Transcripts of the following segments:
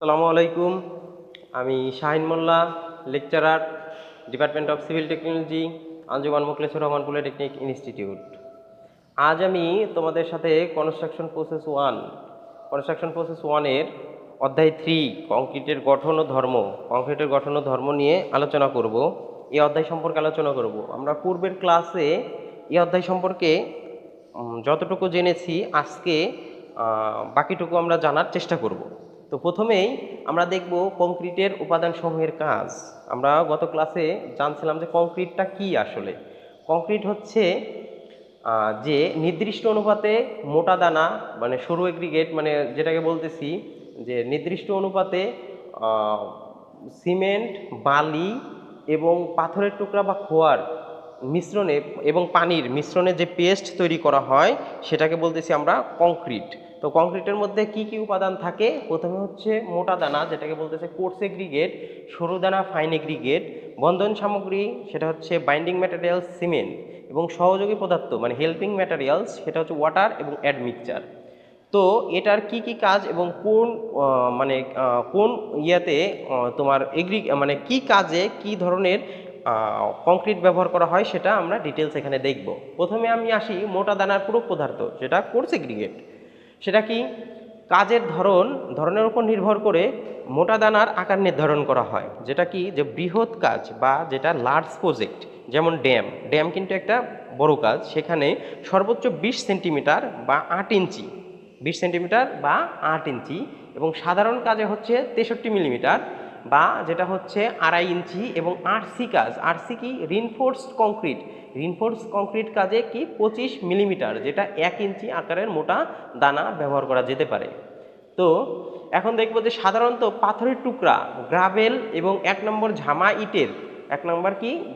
আসসালামু আলাইকুম। আমি Shahin Molla, lecturer, department of civil technology, Anjuman Mokhlesur Rahman polytechnic institute. আজ আমি তোমাদের সাথে কনস্ট্রাকশন প্রসেস ওয়ানের অধ্যায় 3 কংক্রিটের গঠন ও ধর্ম নিয়ে আলোচনা করব। এই অধ্যায় সম্পর্কে আলোচনা করব। আমরা পূর্বের ক্লাসে এই অধ্যায় সম্পর্কে যতটুকু জেনেছি আজকে বাকিটুকু আমরা জানার চেষ্টা করব। তো প্রথমেই আমরা দেখব কংক্রিটের উপাদানসমূহের কাজ। আমরা গত ক্লাসে জানছিলাম যে কংক্রিটটা কি আসলে। কংক্রিট হচ্ছে যে নির্দিষ্ট অনুপাতে মোটা দানা মানে সরু এগ্রিগেট মানে যেটাকে বলতেছি যে নির্দিষ্ট অনুপাতে সিমেন্ট, বালি এবং পাথরের টুকরা বা খোয়ার মিশ্রণে এবং পানির মিশ্রণে যে পেস্ট তৈরি করা হয় সেটাকে বলতেছি আমরা কংক্রিট। তো কংক্রিটের মধ্যে কি কি উপাদান থাকে? প্রথমে হচ্ছে মোটা দানা যেটাকে বলতেছে কোর্স এগ্রিগেট, সরু দানা ফাইন এগ্রিগেট, বন্ধন সামগ্রী সেটা হচ্ছে বাইন্ডিং ম্যাটেরিয়ালস সিমেন্ট এবং সহযোগী পদার্থ মানে হেল্পিং ম্যাটেরিয়ালস সেটা হচ্ছে ওয়াটার এবং অ্যাডমিক্সচার। তো এটার কি কি কাজ এবং কোন ইয়াতে তোমার মানে কি কাজে কি ধরনের কংক্রিট ব্যবহার করা হয় সেটা আমরা ডিটেলস এখানে দেখব। প্রথমে আমি আসি মোটা দানার পূরক পদার্থ যেটা কোর্স এগ্রিগেট। সেটা কি? কাজের ধরনের উপর নির্ভর করে মোটা দানার আকার নির্ধারণ করা হয়, যেটা কি যে বৃহৎ কাজ বা যেটা লার্জ প্রজেক্ট, যেমন ড্যাম কিন্তু একটা বড় কাজ, সেখানে সর্বোচ্চ 20 সেন্টিমিটার বা 8 ইঞ্চি 20 সেন্টিমিটার বা 8 ইঞ্চি এবং সাধারণ কাজে হচ্ছে 63 মিলিমিটার বা যেটা হচ্ছে 2.5 ইঞ্চি এবং আরসি কি রিনফোর্সড কংক্রিট কাজে কি 25 মিলিমিটার যেটা 1 ইঞ্চি আকারের মোটা দানা ব্যবহার করা যেতে পারে। তো এখন দেখবো যে সাধারণত পাথরের টুকরা, গ্রাভেল এবং 1 নম্বর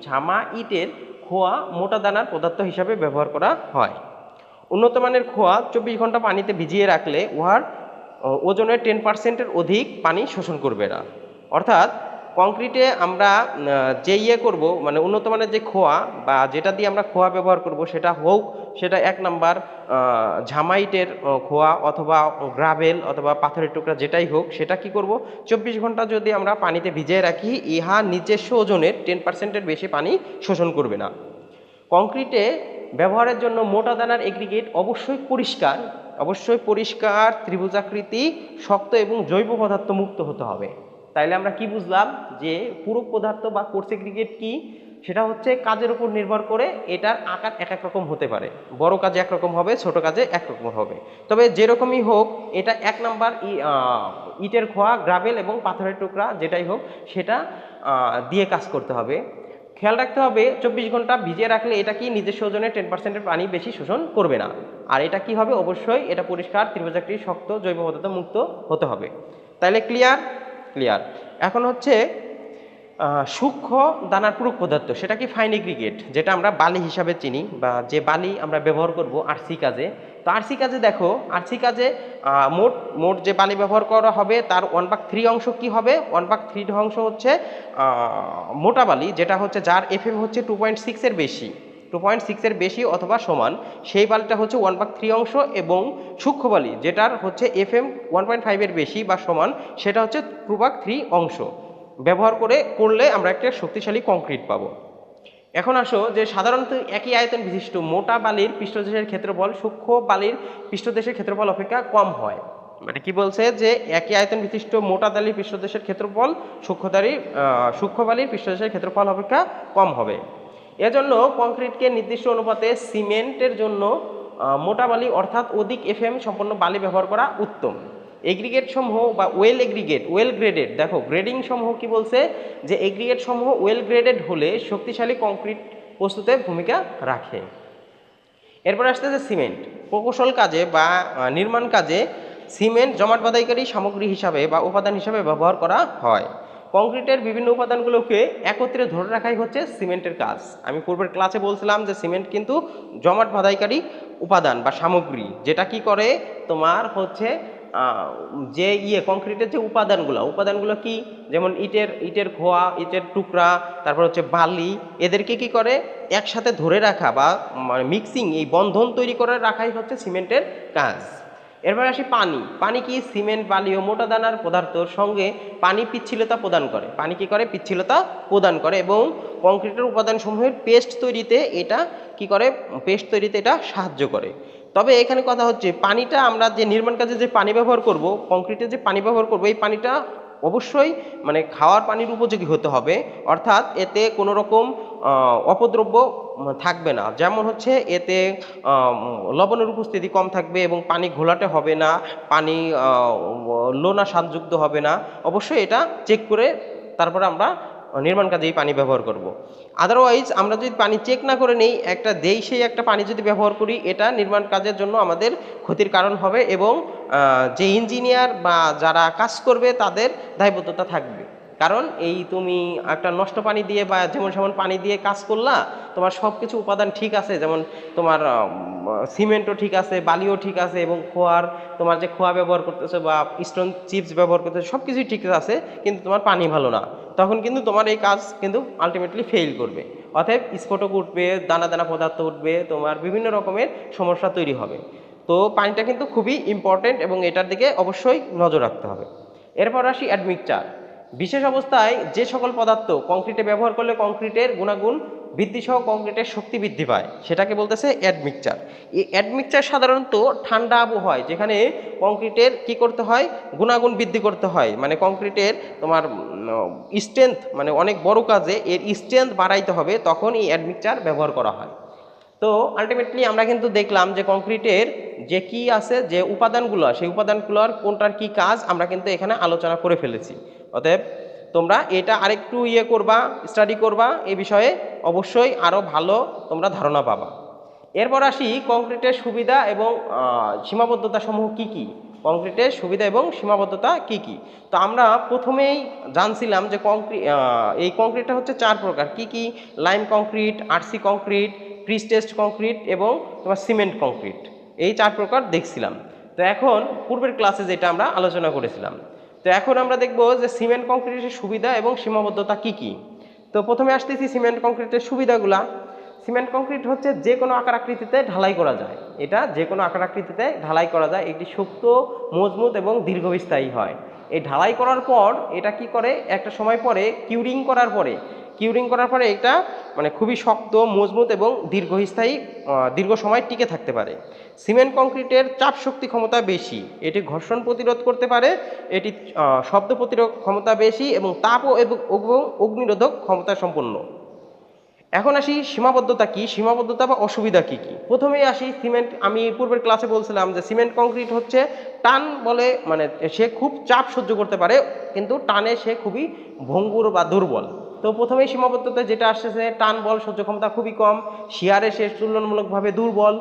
ঝামা ইটের খোয়া মোটা দানার পদার্থ হিসাবে ব্যবহার করা হয়। উন্নত মানের খোয়া 24 ঘন্টা পানিতে ভিজিয়ে রাখলে উহার ওজনের 10%-এর অধিক পানি শোষণ করবে না। অর্থাৎ কংক্রিটে আমরা যে করব মানে উন্নত মানের যে খোয়া বা যেটা দিয়ে আমরা খোয়া ব্যবহার করব সেটা 1 নম্বর ঝামাইটের খোয়া অথবা গ্রাভেল অথবা পাথরের টুকরা যেটাই হোক, সেটা কি করব 24 ঘন্টা যদি আমরা পানিতে ভিজিয়ে রাখি ইহা নিজস্ব ওজনের 10%-এর বেশি পানি শোষণ করবে না। কংক্রিটে ব্যবহারের জন্য মোটা দানার এগ্রিগেট অবশ্যই পরিষ্কার ত্রিভুজাকৃতি, শক্ত এবং জৈব পদার্থ মুক্ত হতে হবে। তাইলে আমরা কি বুঝলাম যে পূরক পদার্থ বা কোর্স এগ্রিগেট কি? সেটা হচ্ছে কাজের উপর নির্ভর করে এটার আকার এক এক রকম হতে পারে। বড় কাজে একরকম হবে, ছোট কাজে একরকম হবে। তবে যেরকমই হোক এটা 1 নম্বর ইটের খোয়া, গ্রাভেল এবং পাথরের টুকরা যেটাই হোক সেটা দিয়ে কাজ করতে হবে। খেয়াল রাখতে হবে 24 ঘন্টা ভিজিয়ে রাখলে এটা কি নিজস্ব ওজনের 10%-এর পানি বেশি শোষণ করবে না। আর এটা কি হবে? অবশ্যই এটা পরিষ্কার ত্রিভুজাকৃতি, শক্ত, জৈব পদার্থ মুক্ত হতে হবে। তাহলে ক্লিয়ার। এখন হচ্ছে সূক্ষ্ম দানার পূরক পদার্থ সেটা কি ফাইন এগ্রিগেট, যেটা আমরা বালি হিসাবে চিনি বা যে বালি আমরা ব্যবহার করব আরসি কাজে। তো আরসি কাজে দেখো, আরসি কাজে মোট যে বালি ব্যবহার করা হবে তার 1/3 অংশ কি হবে? 1/3 অংশ হচ্ছে মোটা বালি, যেটা হচ্ছে যার এফএম হচ্ছে 2.6 এর বেশি অথবা সমান, সেই বালিটা হচ্ছে 1/3 অংশ। এবং সূক্ষ্ম বালি যেটার হচ্ছে এফএম 1.5 এর বেশি বা সমান, সেটা হচ্ছে 2/3 অংশ ব্যবহার করলে আমরা একটা শক্তিশালী কংক্রিট পাবো। এখন আসো যে সাধারণত একই আয়তন বিশিষ্ট মোটা বালির পৃষ্ঠদেশের ক্ষেত্রফল সূক্ষ্ম বালির পৃষ্ঠদেশের ক্ষেত্রফল অপেক্ষা কম হয়। মানে কি বলছে যে একই আয়তন বিশিষ্ট মোটা বালির পৃষ্ঠদেশের ক্ষেত্রফল সূক্ষ্ম বালির পৃষ্ঠদেশের ক্ষেত্রফল অপেক্ষা কম হবে। এজন্য কংক্রিটকে নির্দিষ্ট অনুপাতে সিমেন্টের জন্য মোটা বালি অর্থাৎ অধিক এফএম সম্পন্ন বালি ব্যবহার করা উত্তম। এগ্রিগেট সমূহ বা ওয়েল গ্রেডেড, দেখো গ্রেডিং সমূহ কি বলছে যে এগ্রিগেট সমূহ ওয়েল গ্রেডেড হলে শক্তিশালী কংক্রিট প্রস্তুতে ভূমিকা রাখে। এরপর আসতেছে সিমেন্ট। প্রকৌশল কাজে বা নির্মাণ কাজে সিমেন্ট জমাট বাঁধাইকারী সামগ্রী হিসাবে বা উপাদান হিসাবে ব্যবহার করা হয়। কংক্রিটের বিভিন্ন উপাদানগুলোকে একত্রে ধরে রাখাই হচ্ছে সিমেন্টের কাজ। আমি পূর্বের ক্লাসে বলছিলাম যে সিমেন্ট কিন্তু জমাট বাঁধাইকারী উপাদান বা সামগ্রী, যেটা কি করে তোমার হচ্ছে যে কংক্রিটের যে উপাদানগুলো কি, যেমন ইটের খোয়া, ইটের টুকরা, তারপর হচ্ছে বালি, এদেরকে কি করে একসাথে ধরে রাখা বা মিক্সিং, এই বন্ধন তৈরি করে রাখাই হচ্ছে সিমেন্টের কাজ। এরপর আসি পানি। পানি কি? সিমেন্ট, বালি ও মোটা দানার পদার্থর সঙ্গে পানি পিচ্ছিলতা প্রদান করে। পানি কি করে? পিচ্ছিলতা প্রদান করে এবং কংক্রিটের উপাদানসমূহের পেস্ট তৈরিতে এটা কি করে? পেস্ট তৈরিতে এটা সাহায্য করে। তবে এখানে কথা হচ্ছে পানিটা আমরা যে নির্মাণ কাজে যে পানি ব্যবহার করব, কংক্রিটে যে পানি ব্যবহার করব, এই পানিটা অবশ্যই মানে খাওয়ার পানির উপযোগী হতে হবে। অর্থাৎ এতে কোনো রকম অপদ্রব্য থাকবে না। যেমন হচ্ছে এতে লবণের উপস্থিতি কম থাকবে এবং পানি ঘোলাটে হবে না, পানি লোনা স্বাদযুক্ত হবে না। অবশ্যই এটা চেক করে তারপরে আমরা নির্মাণ কাজে এই পানি ব্যবহার করব। আদারওয়াইজ আমরা যদি পানি চেক না করে নেই, একটা সেই একটা পানি যদি ব্যবহার করি, এটা নির্মাণ কাজের জন্য আমাদের ক্ষতির কারণ হবে এবং যে ইঞ্জিনিয়ার বা যারা কাজ করবে তাদের দায়বদ্ধতা থাকবে। কারণ এই তুমি একটা নষ্ট পানি দিয়ে বা যেমন সেমন পানি দিয়ে কাজ করলা, তোমার সব কিছু উপাদান ঠিক আছে, যেমন তোমার সিমেন্টও ঠিক আছে, বালিও ঠিক আছে এবং তোমার যে খোয়া ব্যবহার করতেছে বা স্টোন চিপস ব্যবহার করতেছে সব কিছুই ঠিক আছে, কিন্তু তোমার পানি ভালো না, তখন কিন্তু তোমার এই কাজ কিন্তু আলটিমেটলি ফেল করবে। অতএব স্ফোটক উঠবে, দানা দানা পদার্থ উঠবে, তোমার বিভিন্ন রকমের সমস্যা তৈরি হবে। তো পানিটা কিন্তু খুবই ইম্পর্টেন্ট এবং এটার দিকে অবশ্যই নজর রাখতে হবে। এরপর আসি অ্যাডমিক্সচার। বিশেষ অবস্থায় যে সকল পদার্থ কংক্রিটে ব্যবহার করলে কংক্রিটের গুণাগুণ বৃদ্ধি সহ কংক্রিটের শক্তি বৃদ্ধি পায়, সেটাকে বলতেছে অ্যাডমিক্সচার। এই অ্যাডমিক্সচার সাধারণত ঠান্ডা আবহাওয়ায়, যেখানে কংক্রিটের কি করতে হয়? গুণাগুণ বৃদ্ধি করতে হয়, মানে কংক্রিটের তোমার স্ট্রেংথ, মানে অনেক বড় কাজে এর স্ট্রেংথ বাড়াইতে হবে, তখন এই অ্যাডমিক্সচার ব্যবহার করা হয়। তো আলটিমেটলি আমরা কিন্তু দেখলাম যে কংক্রিটের যে কি আছে, যে উপাদানগুলো, সেই উপাদানগুলোর কোনটার কি কাজ আমরা কিন্তু এখানে আলোচনা করে ফেলেছি। অতএব তোমরা এটা আরেকটু করবা, স্টাডি করবা, এই বিষয়ে অবশ্যই আরও ভালো তোমরা ধারণা পাবা। এরপর আসি কংক্রিটের সুবিধা এবং সীমাবদ্ধতা সমূহ কি কি। কংক্রিটের সুবিধা এবং সীমাবদ্ধতা কি কি? তো আমরা প্রথমেই জানছিলাম যে এই কংক্রিটটা হচ্ছে 4 প্রকার। কি কি? Lime concrete, RC concrete, prestressed concrete এবং তোমার সিমেন্ট কংক্রিট, এই 4 প্রকার দেখছিলাম। তো এখন পূর্বের ক্লাসে যেটা আমরা আলোচনা করেছিলাম, তো এখন আমরা দেখব যে সিমেন্ট কংক্রিটের সুবিধা এবং সীমাবদ্ধতা কি কি। তো প্রথমে আসতেছি সিমেন্ট কংক্রিটের সুবিধাগুলা। সিমেন্ট কংক্রিট হচ্ছে যে কোনো আকার আকৃতিতে ঢালাই করা যায়, এটা যে কোনো আকার আকৃতিতে ঢালাই করা যায়, এটি শক্ত, মজবুত এবং দীর্ঘস্থায়ী হয়। এই ঢালাই করার পর এটা কি করে? একটা সময় পরে কিউরিং করার পরে এটা মানে খুবই শক্ত, মজবুত এবং দীর্ঘ সময় টিকে থাকতে পারে। সিমেন্ট কংক্রিটের চাপ শক্তি ক্ষমতা বেশি, এটি ঘর্ষণ প্রতিরোধ করতে পারে, এটি শব্দ প্রতিরোধ ক্ষমতা বেশি এবং তাপ এবং অগ্নিরোধক ক্ষমতা সম্পন্ন। এখন আসি সীমাবদ্ধতা কি, সীমাবদ্ধতা বা অসুবিধা কি কি। প্রথমেই আসি সিমেন্ট। আমি পূর্বের ক্লাসে বলছিলাম যে সিমেন্ট কংক্রিট হচ্ছে টান বলে, মানে সে খুব চাপ সহ্য করতে পারে, কিন্তু টানে সে খুবই ভঙ্গুর বা দুর্বল। তো প্রথমেই সীমাবদ্ধতা যেটা আসছে, টান বল সহ্য ক্ষমতা খুবই কম, শিয়ারে সে তুলনামূলকভাবে দুর্বল।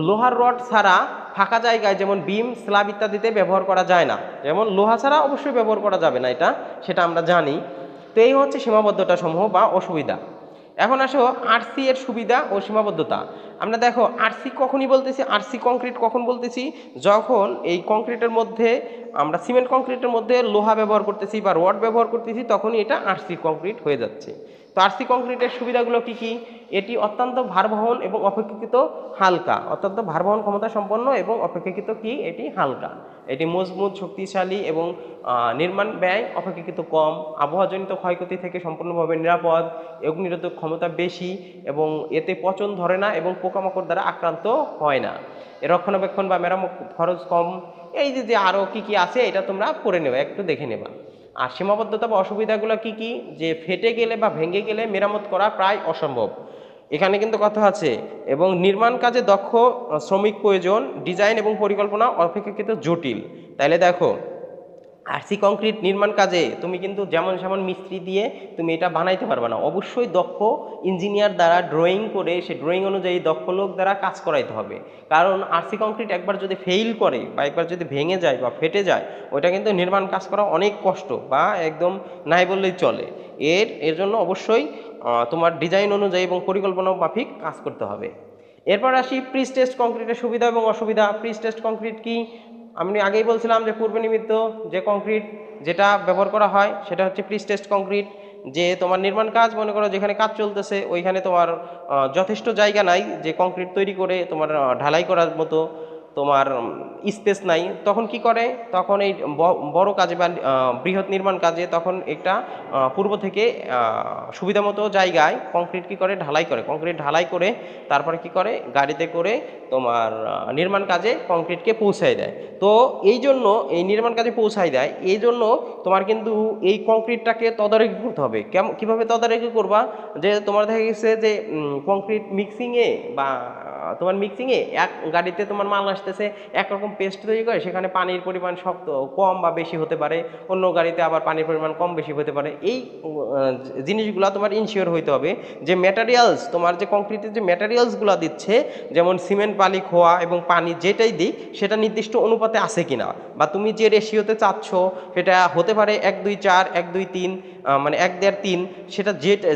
লোহার রড ছাড়া ফাঁকা জায়গায় যেমন বিম, স্ল্যাব ইত্যাদিতে ব্যবহার করা যায় না, যেমন লোহা ছাড়া অবশ্যই ব্যবহার করা যাবে না, সেটা আমরা জানি। তো এই হচ্ছে সীমাবদ্ধতা সমূহ বা অসুবিধা। এখন আসো আরসি এর সুবিধা ও সীমাবদ্ধতা। আমরা দেখো আরসি কখনই বলতেছি, আরসি কংক্রিট কখন বলতেছি? যখন এই কংক্রিটের মধ্যে আমরা সিমেন্ট কংক্রিটের মধ্যে লোহা ব্যবহার করতেছি বা রড ব্যবহার করতেছি, তখনই এটা আরসি কংক্রিট হয়ে যাচ্ছে। তো আরসি কংক্রিটের সুবিধাগুলো কি কি? এটি অত্যন্ত ভারবহন এবং অপেক্ষাকৃত হালকা, অত্যন্ত ভারবহন ক্ষমতা সম্পন্ন এবং অপেক্ষাকৃত কি? এটি হালকা। এটি মজবুত, শক্তিশালী এবং নির্মাণ ব্যয় অপেক্ষাকৃত কম, আবহাওয়াজনিত ক্ষয়ক্ষতি থেকে সম্পূর্ণভাবে নিরাপদ, অগ্নিরোধক ক্ষমতা বেশি এবং এতে পচন ধরে না এবং পোকামাকড় দ্বারা আক্রান্ত হয় না। এর রক্ষণাবেক্ষণ বা মেরামত খরচ কম। এই যে আরও কি কি আছে এটা তোমরা পড়ে নেবে, একটু দেখে নেবা। আর সীমাবদ্ধতা বা অসুবিধাগুলো কি কি? যে ফেটে গেলে বা ভেঙে গেলে মেরামত করা প্রায় অসম্ভব, এখানে কিন্তু কথা আছে। এবং নির্মাণ কাজে দক্ষ শ্রমিক প্রয়োজন, ডিজাইন এবং পরিকল্পনা অপেক্ষাকৃত জটিল। তাইলে দেখো আরসি কংক্রিট নির্মাণ কাজে তুমি কিন্তু যেমন সেমন মিস্ত্রি দিয়ে তুমি এটা বানাইতে পারবে না, অবশ্যই দক্ষ ইঞ্জিনিয়ার দ্বারা ড্রয়িং করে, সে ড্রয়িং অনুযায়ী দক্ষ লোক দ্বারা কাজ করাইতে হবে। কারণ আরসি কংক্রিট একবার যদি ফেইল করে বা একবার যদি ভেঙে যায় বা ফেটে যায়, ওইটা কিন্তু নির্মাণ কাজ করা অনেক কষ্ট বা একদম নাই বললেই চলে। এর জন্য অবশ্যই তোমার ডিজাইন অনুযায়ী এবং পরিকল্পনা মাফিক কাজ করতে হবে। এরপর আসি প্রিস্টেসড কংক্রিটের সুবিধা এবং অসুবিধা। প্রিস্টেসড কংক্রিট কি? আমি আগেই বলছিলাম যে পূর্ব নির্মিত যে কংক্রিট যেটা ব্যবহার করা হয় সেটা হচ্ছে প্রিস্টেসড কংক্রিট। যে তোমার নির্মাণ কাজ, মনে করো যেখানে কাজ চলতেছে ওইখানে তোমার যথেষ্ট জায়গা নাই যে কংক্রিট তৈরি করে তোমার ঢালাই করার মতো, তোমার স্পেস নাই, তখন কি করে, তখন এই বড় কাজে বা বৃহৎ নির্মাণ কাজে তখন একটা পূর্ব থেকে সুবিধা মতো জায়গায় কংক্রিট কি করে, ঢালাই করে, কংক্রিট ঢালাই করে তারপরে কি করে গাড়িতে করে তোমার নির্মাণ কাজে কংক্রিটকে পৌঁছায় দেয়। তো এই জন্য এই নির্মাণ কাজে পৌঁছায় দেয়, এই জন্য তোমার কিন্তু এই কংক্রিটটাকে তদারকি করতে হবে। কেমন, কীভাবে তদারকি করবা, যে তোমার দেখা গেছে যে কংক্রিট মিক্সিংয়ে বা তোমার মিক্সিংয়ে এক গাড়িতে তোমার মাল আসতেছে একরকম পেস্ট তৈরি করে, সেখানে পানির পরিমাণ শক্ত কম বা বেশি হতে পারে, অন্য গাড়িতে আবার পানির পরিমাণ কম বেশি হতে পারে। এই জিনিসগুলো তোমার ইনশিওর হইতে হবে যে ম্যাটেরিয়ালস, তোমার যে কংক্রিটের যে ম্যাটেরিয়ালসগুলো দিচ্ছে, যেমন সিমেন্ট বালি খোয়া এবং পানি যেটাই দিক সেটা নির্দিষ্ট অনুপাতে আছে কিনা, বা তুমি যে রেশিওতে চাচ্ছ সেটা হতে পারে 1-2-4, 1-2-3, মানে 1-1.5-3, সেটা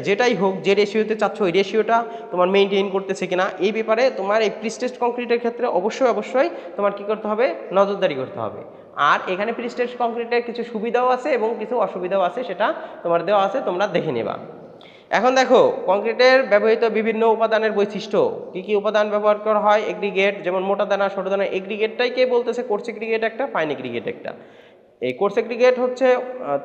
যেটাই হোক, যে রেশিওতে চাচ্ছ ওই রেশিওটা তোমার মেনটেন করতেছে কিনা, এই ব্যাপারে তোমার এই প্রিস্টেস্ট কংক্রিটের ক্ষেত্রে অবশ্যই তোমার কি করতে হবে, নজরদারি করতে হবে। আর এখানে প্রিস্টেস্ট কংক্রিটের কিছু সুবিধাও আছে এবং কিছু অসুবিধাও আছে, সেটা তোমার দেওয়া আছে, তোমরা দেখে নেবা। এখন দেখো কংক্রিটের ব্যবহৃত বিভিন্ন উপাদানের বৈশিষ্ট্য, কি কি উপাদান ব্যবহার করা হয়। এগ্রিগেট, যেমন মোটা দানা ছোট দানা, এগ্রিগেটটাই কে বলতেছে, কোর্স এগ্রিগেট একটা, ফাইন এগ্রিগেট একটা। এই কোর্স এগ্রিগেট হচ্ছে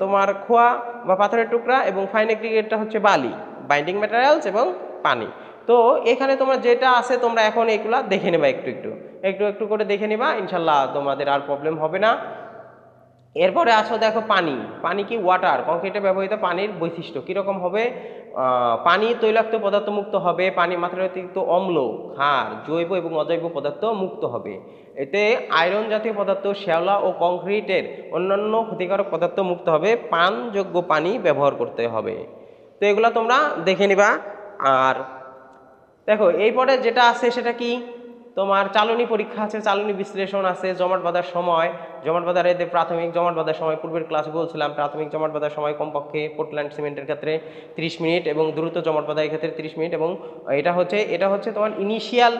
তোমার খোয়া বা পাথরের টুকরা, এবং ফাইন এগ্রিগেটটা হচ্ছে বালি, বাইন্ডিং ম্যাটেরিয়ালস এবং পানি। তো এখানে তোমার যেটা আছে তোমরা এখন এগুলা দেখে নেবা, একটু করে দেখে নেবা, ইনশাল্লাহ তোমাদের আর প্রবলেম হবে না। এরপরে আসো দেখো পানি, পানি কি ওয়াটার, কংক্রিটে ব্যবহৃত পানির বৈশিষ্ট্য কীরকম হবে। পানি তৈলাক্ত পদার্থ মুক্ত হবে, পানি মাত্রায় অতিরিক্ত অম্ল, ক্ষার, জৈব এবং অজৈব পদার্থ মুক্ত হবে। এতে আয়রন জাতীয় পদার্থ, শ্যাওলা ও কংক্রিটের অন্যান্য ক্ষতিকারক পদার্থ মুক্ত হবে। পানযোগ্য পানি ব্যবহার করতে হবে। তো এগুলো তোমরা দেখে নিবা। আর দেখো এরপরে যেটা আছে সেটা কি, তোমার চালনী পরীক্ষা আছে, চালনী বিশ্লেষণ আছে, জমাট বাঁধার সময়, জমাট বাঁধার এতে প্রাথমিক জমাট বাঁধার সময়, পূর্বের ক্লাসে বলছিলাম প্রাথমিক জমাট বাঁধার সময় কমপক্ষে পোর্টল্যান্ড সিমেন্টের ক্ষেত্রে 30 মিনিট, এবং দ্রুত জমাট বাঁধার ক্ষেত্রে 30 মিনিট, এবং এটা হচ্ছে তোমার ইনিশিয়াল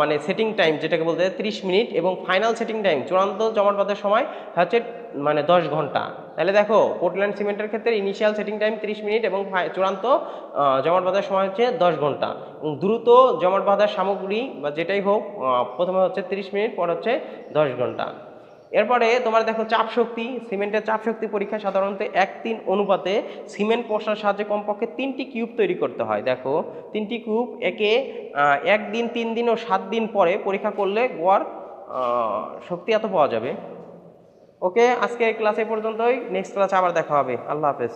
মানে সেটিং টাইম যেটাকে বলতে 30 মিনিট, এবং ফাইনাল সেটিং টাইম চূড়ান্ত জমাট বাঁধার সময় হচ্ছে মানে 10 ঘন্টা। তাহলে দেখো পোর্টল্যান্ড সিমেন্টের ক্ষেত্রে ইনিশিয়াল সেটিং টাইম 30 মিনিট এবং চূড়ান্ত জমাট বাঁধার সময় হচ্ছে 10 ঘন্টা, এবং দ্রুত জমাট বাঁধার সামগ্রী বা যেটাই হোক প্রথমে হচ্ছে 30 মিনিট, পর হচ্ছে 10 ঘন্টা। এরপরে তোমার দেখো চাপ শক্তি, সিমেন্টের চাপ শক্তি পরীক্ষা সাধারণত 1:3 অনুপাতে সিমেন্ট পশার সাহায্যে কমপক্ষে 3টি কিউব তৈরি করতে হয়। দেখো 3টি কিউব একে 1 দিন, 3 দিন ও 7 দিন পরে পরীক্ষা করলে গড় শক্তি এত পাওয়া যাবে। ওকে, আজকে ক্লাসে পর্যন্তই, নেক্সট ক্লাসে আবার দেখা হবে। আল্লাহ হাফেজ।